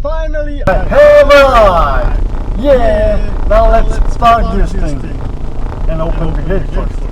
finally I have arrived! Yeah! Now let's park this thing and open the gate first.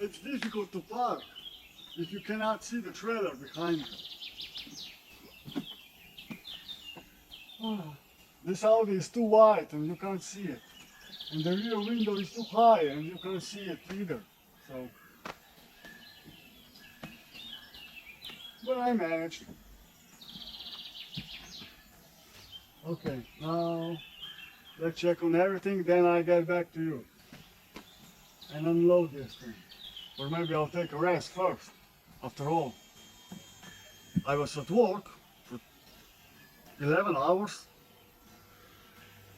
It's difficult to park if you cannot see the trailer behind you. This Audi is too wide and you can't see it. And the rear window is too high and you can't see it either. So, but I managed. Okay, now let's check on everything, then I get back to you and unload this thing. Or maybe I'll take a rest first. After all, I was at work for 11 hours.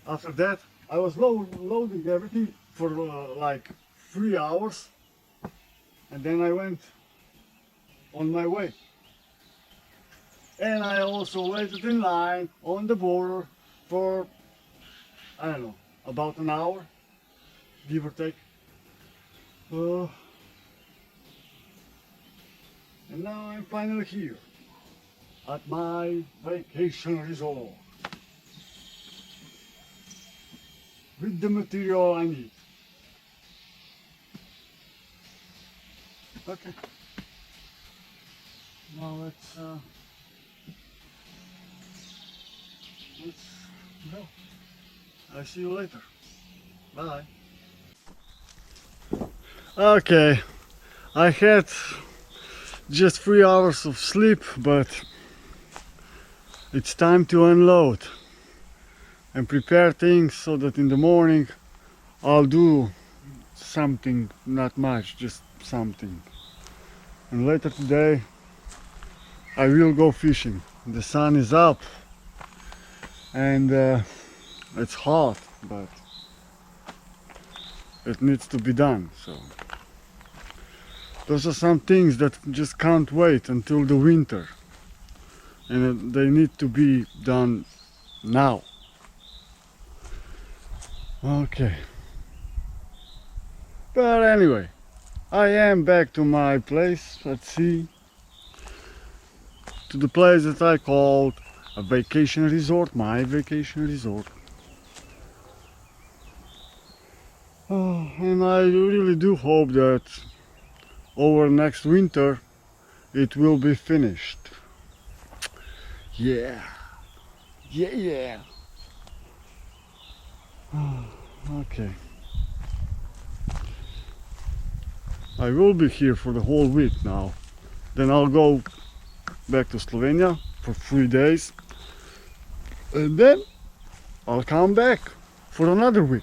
After that, I was loading everything for like 3 hours. And then I went on my way. And I also waited in line on the border for, I don't know, about an hour, give or take. And now I'm finally here at my vacation resort with the material I need. Okay. Now let's go. I'll see you later. Bye. Okay, I had just 3 hours of sleep, but it's time to unload and prepare things so that in the morning I'll do something, not much, just something. And later today I will go fishing. The sun is up and it's hot, but it needs to be done. So those are some things that just can't wait until the winter, and they need to be done now. Okay, but anyway, I am back to my place at sea, to the place that I called a vacation resort, my vacation resort. And I really do hope that over next winter it will be finished. Yeah. Okay. I will be here for the whole week now. Then I'll go back to Slovenia for 3 days. And then I'll come back for another week.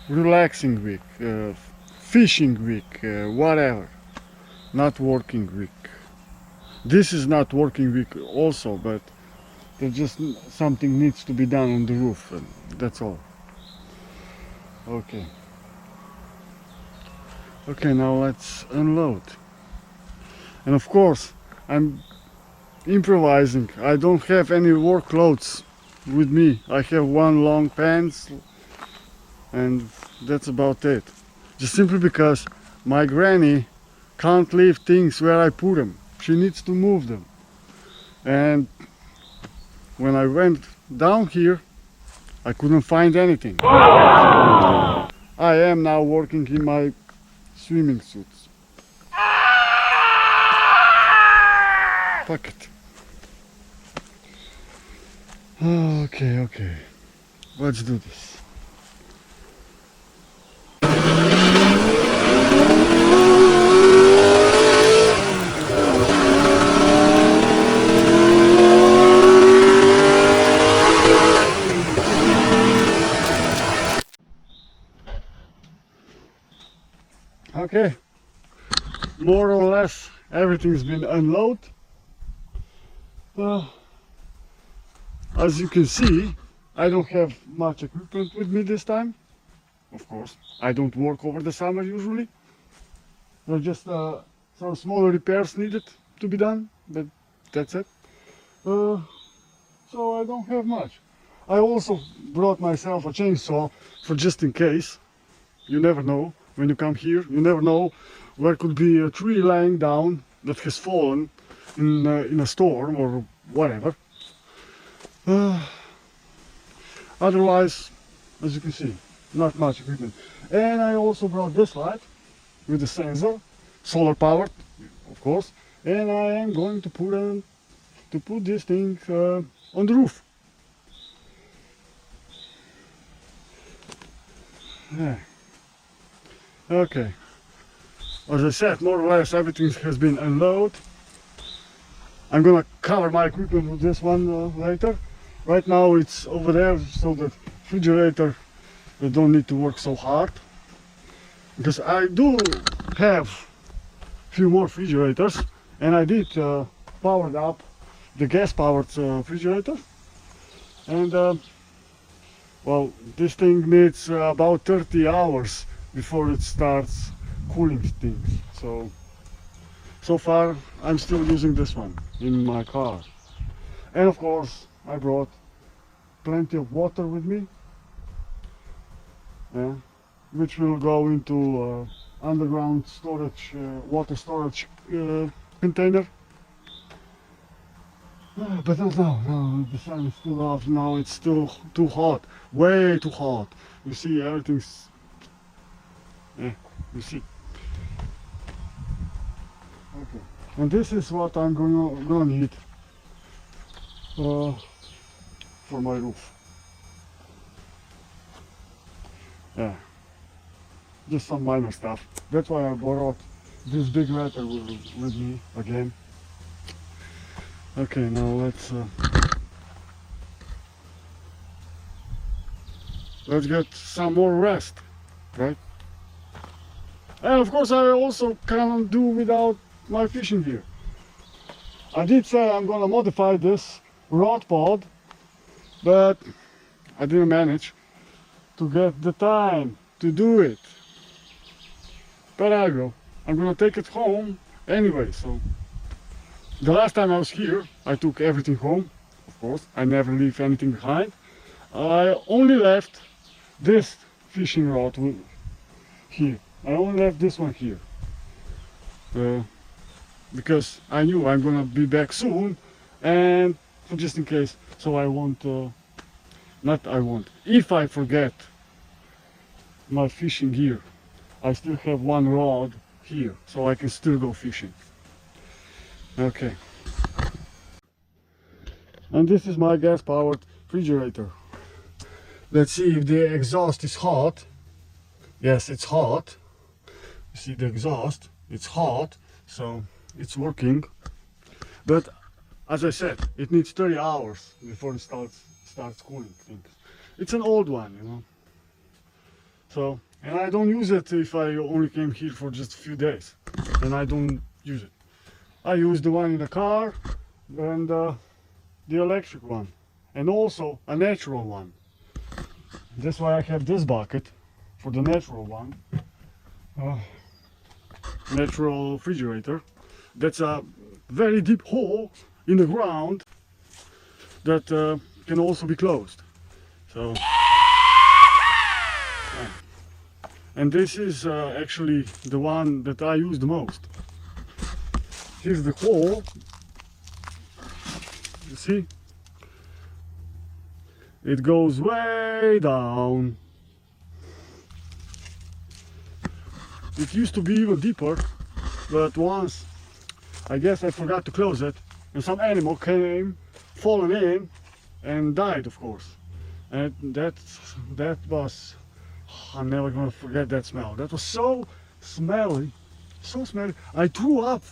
Relaxing week, fishing week, whatever. Not working week. This is not working week also, but there's just something needs to be done on the roof, and that's all. Okay. Okay, now let's unload. And of course, I'm improvising. I don't have any work clothes with me. I have one long pants and that's about it. Just simply because my granny can't leave things where I put them. She needs to move them. And when I went down here, I couldn't find anything. I am now working in my swimming suits. Fuck it. Okay. Let's do this. Okay, more or less everything's been unloaded. As you can see, I don't have much equipment with me this time. Of course, I don't work over the summer usually. There are just some small repairs needed to be done, but that's it. So I don't have much. I also brought myself a chainsaw for just in case. You never know. When you come here, you never know where could be a tree lying down that has fallen in a storm or whatever. Otherwise, as you can see, not much equipment. And I also brought this light with the sensor, solar powered, of course. And I am going to put this thing on the roof. Yeah. Okay, as I said, more or less everything has been unloaded. I'm gonna cover my equipment with this one later. Right now it's over there so the refrigerator don't need to work so hard. Because I do have a few more refrigerators and I did powered up the gas powered refrigerator. And well, this thing needs about 30 hours before it starts cooling things. So far I'm still using this one in my car. And of course I brought plenty of water with me, which will go into underground storage, water storage container. But not now. No, the sun is still off. Now it's still too hot, way too hot. You see, everything's you see. Okay, and this is what I'm gonna need for my roof. Yeah, just some minor stuff. That's why I borrowed this big letter with me again. Okay, now let's get some more rest, right? And of course I also can't do without my fishing gear. I did say I'm gonna modify this rod pod, but I didn't manage to get the time to do it. But I will. I'm gonna take it home anyway, so the last time I was here I took everything home, of course. I never leave anything behind. I only left this fishing rod here. I only left this one here because I knew I'm gonna be back soon, and just in case, so I won't, if I forget my fishing gear, I still have one rod here, so I can still go fishing. Okay. And this is my gas-powered refrigerator. Let's see if the exhaust is hot. Yes, it's hot. You see the exhaust, it's hot, so it's working. But as I said, it needs 30 hours before it starts cooling things. It's an old one, you know. So, and I don't use it if I only came here for just a few days. And I don't use it. I use the one in the car and the electric one. And also a natural one. That's why I have this bucket for the natural one. Natural refrigerator. That's a very deep hole in the ground that can also be closed. So, and this is actually the one that I use the most. Here's the hole. You see? It goes way down. It used to be even deeper, but once I guess I forgot to close it, and some animal came, fallen in, and died, of course. And that was, I'm never gonna forget that smell. That was so smelly, so smelly. I threw up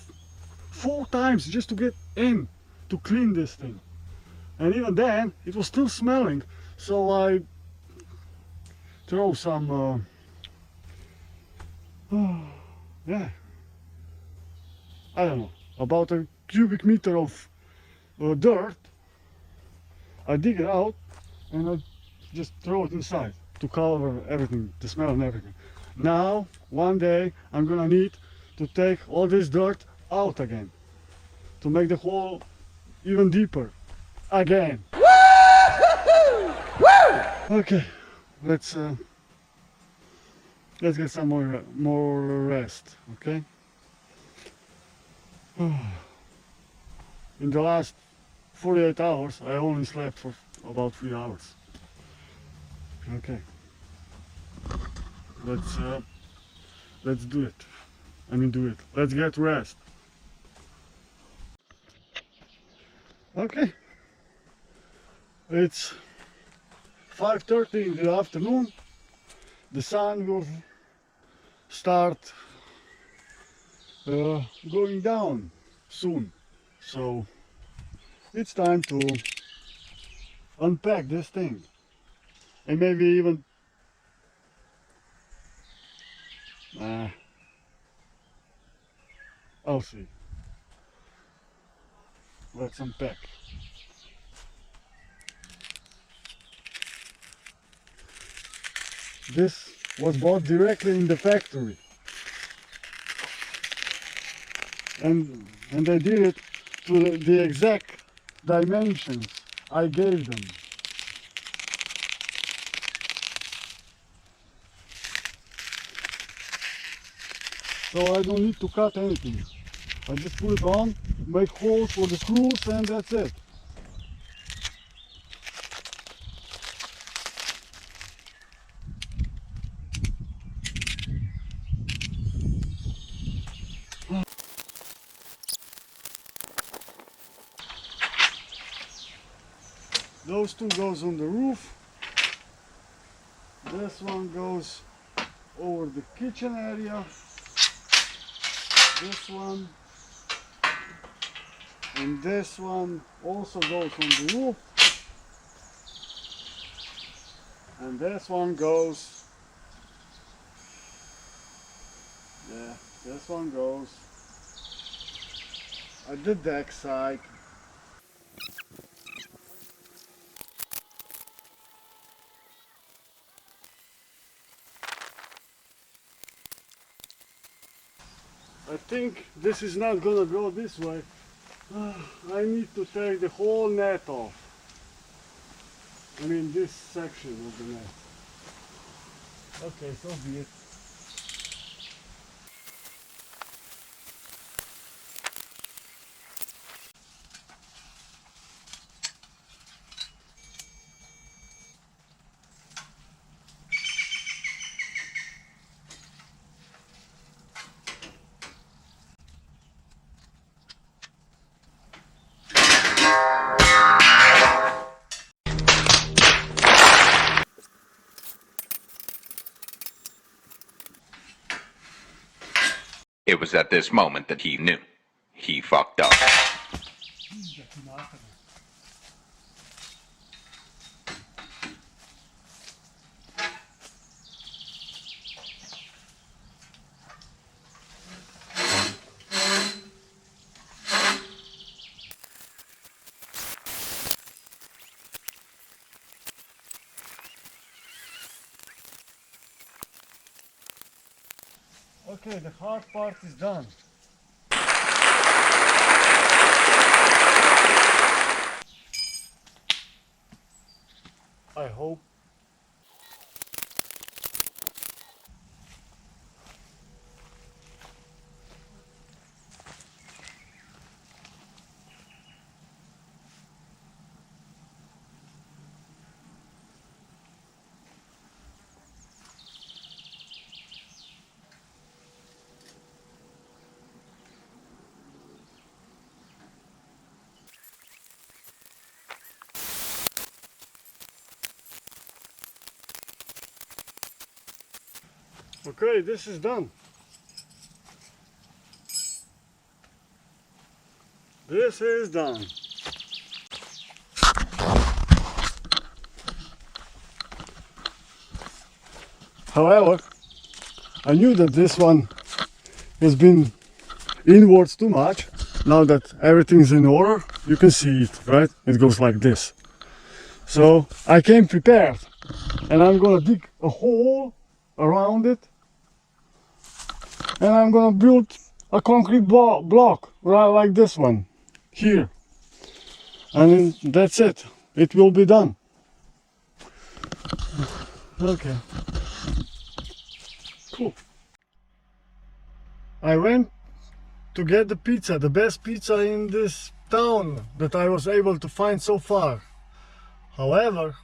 4 times just to get in to clean this thing. And even then, it was still smelling. So I throw some, yeah, I don't know, about a cubic meter of dirt. I dig it out and I just throw it inside to cover everything, the smell and everything. Now, one day, I'm gonna need to take all this dirt out again to make the hole even deeper again. Okay, let's get some more rest, okay? In the last 48 hours, I only slept for about 3 hours. Okay, let's do it. Let's get rest. Okay, it's 5:30 in the afternoon. The sun will start going down soon, so it's time to unpack this thing and maybe even I'll see. Let's unpack. This was bought directly in the factory, and they did it to the exact dimensions I gave them. So I don't need to cut anything. I just put it on, make holes for the screws, and that's it. Those two goes on the roof. This one goes over the kitchen area. This one. And this one also goes on the roof. And this one goes. Yeah, this one goes at the deck side. I think this is not gonna go this way. I need to take the whole net off. I mean this section of the net. Okay, so be it. It was at this moment that he knew. He fucked up. Okay, the hard part is done. I hope. Okay, this is done. This is done. However, I knew that this one has been inwards too much. Now that everything's in order, you can see it, right? It goes like this. So I came prepared, and I'm gonna dig a hole around it, and I'm gonna build a concrete block right like this one here, and then that's it. It will be done. Okay, cool. I went to get the pizza, the best pizza in this town that I was able to find so far. However,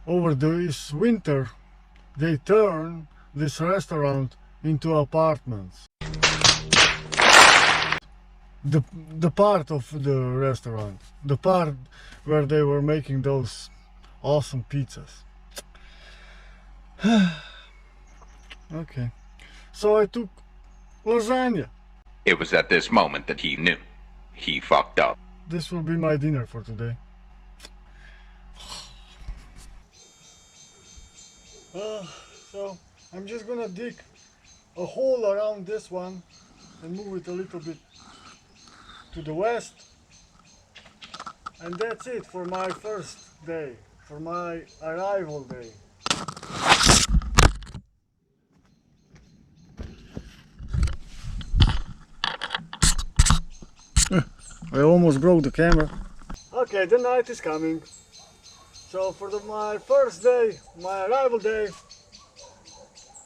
over this winter they turn this restaurant into apartments. The part of the restaurant, the part where they were making those awesome pizzas. Okay, so I took lasagna. It was at this moment that he knew. He fucked up. This will be my dinner for today. So I'm just gonna dig a hole around this one and move it a little bit to the west, and that's it for my first day, for my arrival day. I almost broke the camera. Okay, the night is coming. So for my first day, my arrival day,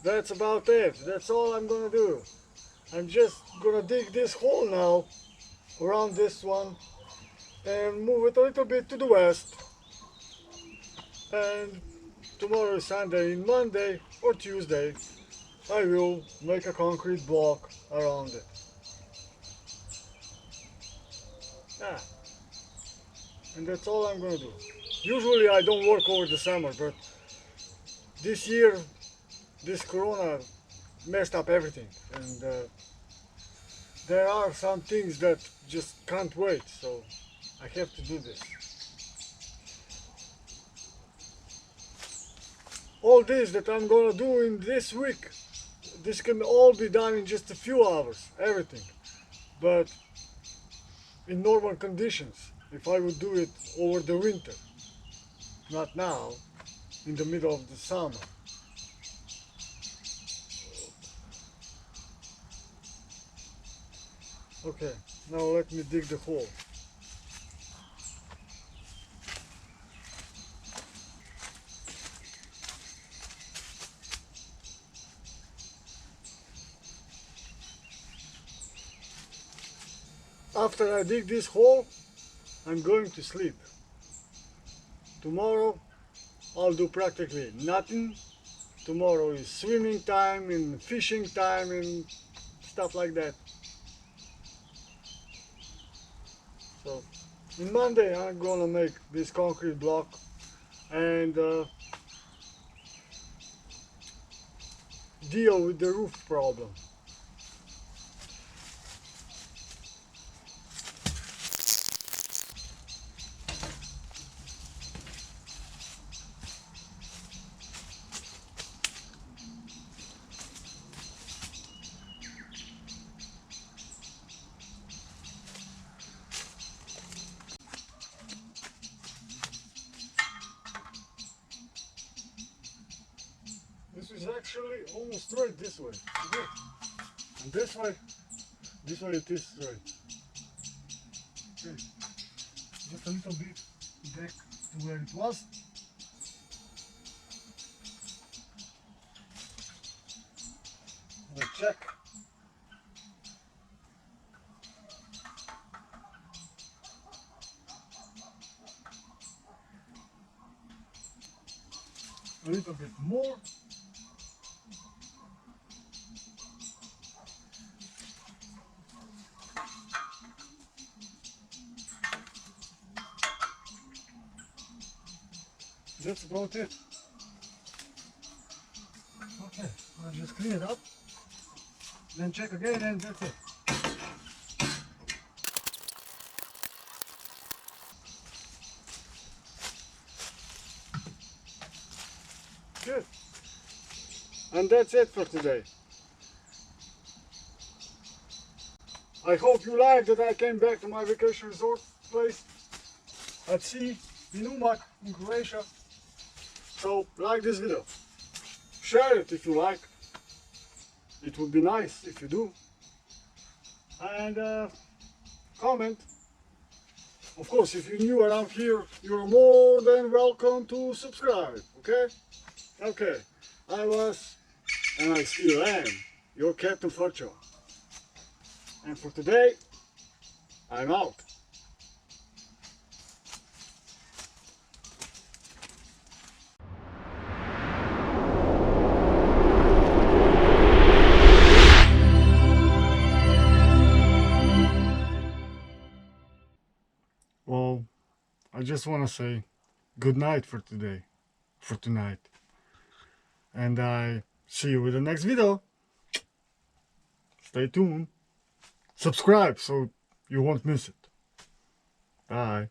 that's about it. That's all I'm gonna do. I'm just gonna dig this hole now around this one and move it a little bit to the west. And tomorrow is Sunday, and Monday or Tuesday I will make a concrete block around it. Yeah. And that's all I'm gonna do. Usually I don't work over the summer, but this year this corona messed up everything, and there are some things that just can't wait, so I have to do this. All this that I'm gonna do in this week, this can all be done in just a few hours, everything. But in normal conditions, if I would do it over the winter, not now, in the middle of the summer. Okay, now let me dig the hole. After I dig this hole, I'm going to sleep. Tomorrow I'll do practically nothing. Tomorrow is swimming time and fishing time and stuff like that. So on Monday I'm gonna make this concrete block and deal with the roof problem. actually almost straight this way. Okay. And this way it is straight. Okay. Just a little bit back to where it was. Let's check. A little bit more. That's about it. Okay, I'll just clean it up, then check again, and that's it. Good. And that's it for today. I hope you liked that I came back to my vacation resort place at sea in Umag in Croatia. So like this video, share it if you like, it would be nice if you do, and comment. Of course, if you're new around here, you're more than welcome to subscribe, okay? Okay, I was, and I still am, your Captain Frcho. And for today, I'm out. Well, I just want to say good night for today, for tonight. And I see you with the next video. Stay tuned. Subscribe so you won't miss it. Bye.